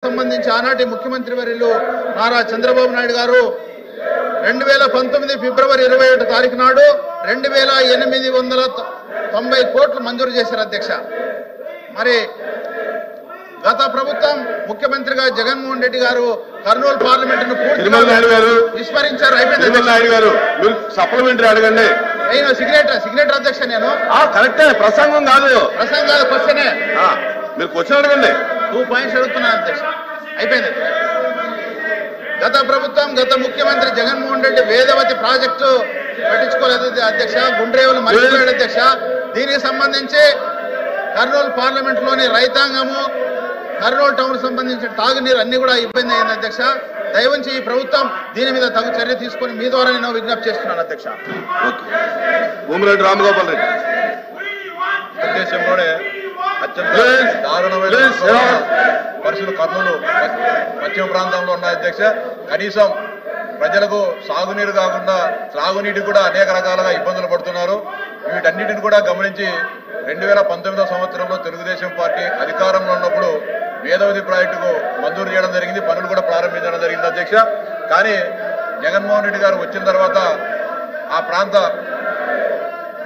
సంబంధించి ఆనాటి ముఖ్యమంత్రి వర్యులు నారా చంద్రబాబు నాయుడు గారు 2019 ఫిబ్రవరి 21 తారీఖు నాడు 2890 కోట్లు మంజూరు చేశారు అధ్యక్ష. మరి గత ప్రభుత్వం ముఖ్యమంత్రిగా జగన్మోహన్ రెడ్డి గారు కర్నూలు పార్లమెంటును పూర్తిగా విస్మరించారు. అయిపోయింది. సప్లిమెంటరీ అడగండి. నేను సిగ్నేటర్ అధ్యక్ష. నేను కరెక్టే, ప్రసంగం కాదు క్వశ్చనే. మీరు క్వశ్చన్ అడగండి. 2 పాయింట్స్ అడుగుతున్నాను అధ్యక్ష. అయిపోయింది. గత ప్రభుత్వం గత ముఖ్యమంత్రి జగన్మోహన్ రెడ్డి వేదవతి ప్రాజెక్టు పట్టించుకోలేదు అధ్యక్ష. గుండ్రేవులు మర్చిపోయాడు అధ్యక్ష. దీనికి సంబంధించి కర్నూలు పార్లమెంట్ లోని రైతాంగము, కర్నూలు టౌన్ సంబంధించిన తాగునీరు అన్ని కూడా ఇబ్బంది అయింది అధ్యక్ష. దయవుంచి ఈ ప్రభుత్వం దీని మీద తగు చర్య తీసుకొని మీ ద్వారా నేను విజ్ఞప్తి చేస్తున్నాను అధ్యక్ష. భూమిరెడ్డి రామగోపాల్ రెడ్డి. దేశంలోనే అత్యంత దారుణమైన పరిస్థితులు కర్నూలు పశ్చిమ ప్రాంతంలో ఉన్నాయి అధ్యక్ష. కనీసం ప్రజలకు సాగునీరు కాకుండా త్రాగునీటి కూడా అనేక రకాలుగా ఇబ్బందులు పడుతున్నారు. వీటన్నిటిని కూడా గమనించి 2019 సంవత్సరంలో తెలుగుదేశం పార్టీ అధికారంలో ఉన్నప్పుడు వేదవతి ప్రాజెక్టుకు మంజూరు చేయడం జరిగింది, పనులు కూడా ప్రారంభించడం జరిగింది అధ్యక్ష. కానీ జగన్మోహన్ రెడ్డి గారు వచ్చిన తర్వాత ఆ ప్రాంత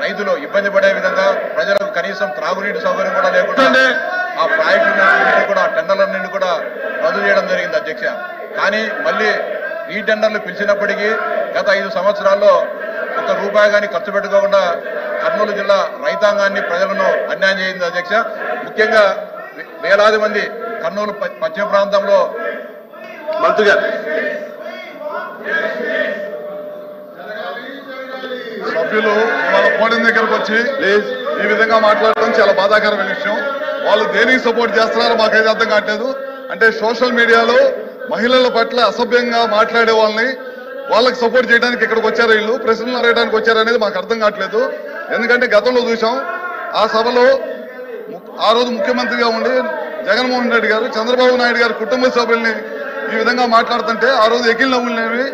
రైతులు ఇబ్బంది పడే విధంగా ప్రజలకు కనీసం త్రాగునీటి సౌకర్యం కూడా లేకుండా ఆ ప్రాజెక్టు కూడా టెండర్లన్నింటినీ కూడా రద్దు చేయడం జరిగింది అధ్యక్ష. కానీ మళ్ళీ ఈ టెండర్లు పిలిచినప్పటికీ గత 5 సంవత్సరాల్లో ₹1 కానీ ఖర్చు పెట్టుకోకుండా కర్నూలు జిల్లా రైతాంగాన్ని ప్రజలను అన్యాయం చేయింది అధ్యక్ష. ముఖ్యంగా వేలాది మంది కర్నూలు పశ్చిమ ప్రాంతంలో మంత్రి గారు సభ్యులు వాళ్ళ పోడిన దగ్గరకు వచ్చి ఈ విధంగా మాట్లాడడం చాలా బాధాకరమైన విషయం. వాళ్ళు దేనికి సపోర్ట్ చేస్తున్నారో మాకైతే అర్థం కావట్లేదు. అంటే సోషల్ మీడియాలో మహిళల పట్ల అసభ్యంగా మాట్లాడే వాళ్ళకి సపోర్ట్ చేయడానికి ఇక్కడికి వచ్చారు, వీళ్ళు ప్రశ్నలు అడగడానికి వచ్చారు అనేది మాకు అర్థం కావట్లేదు. ఎందుకంటే గతంలో చూసాం ఆ సభలో ఆ రోజు ముఖ్యమంత్రిగా ఉండి జగన్మోహన్ రెడ్డి గారు చంద్రబాబు నాయుడు గారు కుటుంబ సభ్యుల్ని ఈ విధంగా మాట్లాడుతుంటే ఆ రోజు ఎకిల్ నవ్వులనేవి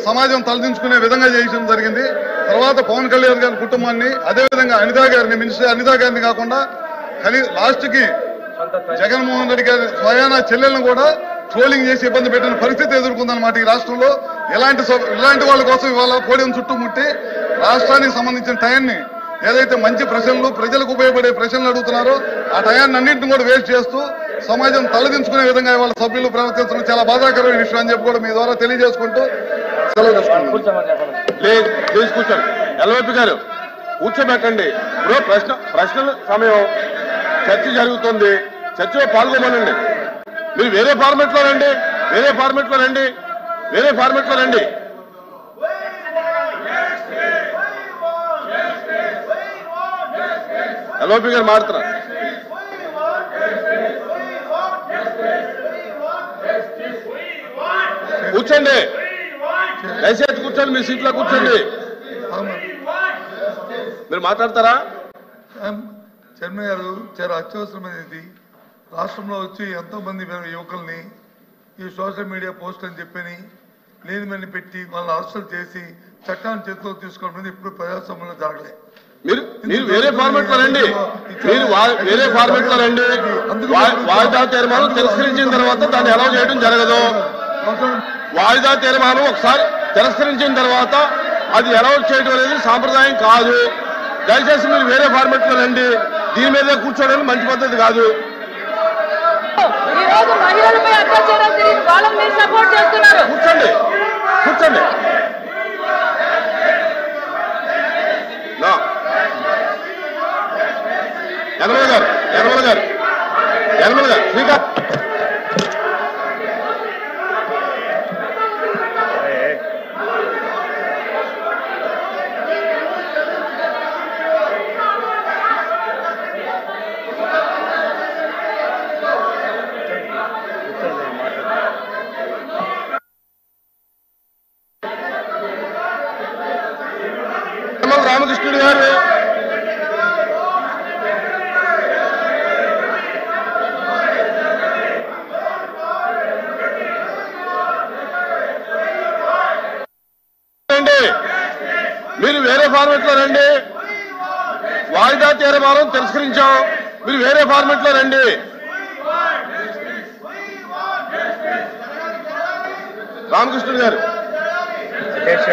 సమాజం తలదించుకునే విధంగా చేయడం జరిగింది. తర్వాత పవన్ కళ్యాణ్ గారి కుటుంబాన్ని, అదేవిధంగా అనితా గారిని, మినిస్టర్ అనితా గారిని కాకుండా లాస్ట్ కి జగన్మోహన్ రెడ్డి గారి స్వయాన చెల్లెలను కూడా ట్రోలింగ్ చేసి ఇబ్బంది పెట్టిన పరిస్థితి ఎదుర్కొందన్నమాట ఈ రాష్ట్రంలో. ఇలాంటి వాళ్ళ కోసం ఇవాళ పోడియం చుట్టుముట్టి రాష్ట్రానికి సంబంధించిన టయాన్ని ఏదైతే మంచి ప్రశ్నలు, ప్రజలకు ఉపయోగపడే ప్రశ్నలు అడుగుతున్నారో ఆ టయాన్ని అన్నింటిని కూడా వేస్ట్ చేస్తూ సమాజం తలదించుకునే విధంగా ఇవాళ సభ్యులు ప్రవర్తించడం చాలా బాధాకరమైన విషయం అని చెప్పి కూడా మీ ద్వారా తెలియజేసుకుంటూ సెలవు తీసుకుంటున్నాను. కూర్చోండి. ఎల్వైపీ గారు కూర్చోబెట్టండి. ఇప్పుడు ప్రశ్నల సమయం, చర్చ జరుగుతుంది, చర్చలో పాల్గొమనండి. మీరు వేరే ఫార్మెట్ లో రండి. ఎల్వైపీ గారు మారుతున్నారు. కూర్చోండి, దయచేసి కూర్చోండి, మీ సీట్లో కూర్చోండి. మీరు మాట్లాడతారా? చైర్మన్ గారు చాలా అత్యవసరమైనది. రాష్ట్రంలో వచ్చి ఎంతో మంది యువకుల్ని ఈ సోషల్ మీడియా పోస్ట్ అని చెప్పని లేనిమని పెట్టి వాళ్ళని అరెస్టులు చేసి చట్టాన్ని చేతిలో తీసుకోవడం ఇప్పుడు ప్రజాస్వామ్యంలో జరగలేదు. మీరు వేరే ఫార్మెట్ లో రండి. వాయిదా తీర్మానం తిరస్కరించిన తర్వాత దాన్ని అలౌ చేయడం జరగదు. వాయిదా తీర్మానం ఒకసారి తిరస్కరించిన తర్వాత అది అలౌ చేయడం అనేది సాంప్రదాయం కాదు. దయచేసి మీరు వేరే ఫార్మెట్ లో రండి. దీని మీదే కూర్చోవడం మంచి పద్ధతి కాదు. కూర్చోండి. యనమల గారు శ్రీకాంత్ రామకృష్ణుడు గారు మీరు వేరే ఫార్మెట్ లో రండి. వాయిదా తీర్మానం తిరస్కరించాం. మీరు వేరే ఫార్మెట్ లో రండి. రామకృష్ణుడు గారు. అధ్యక్ష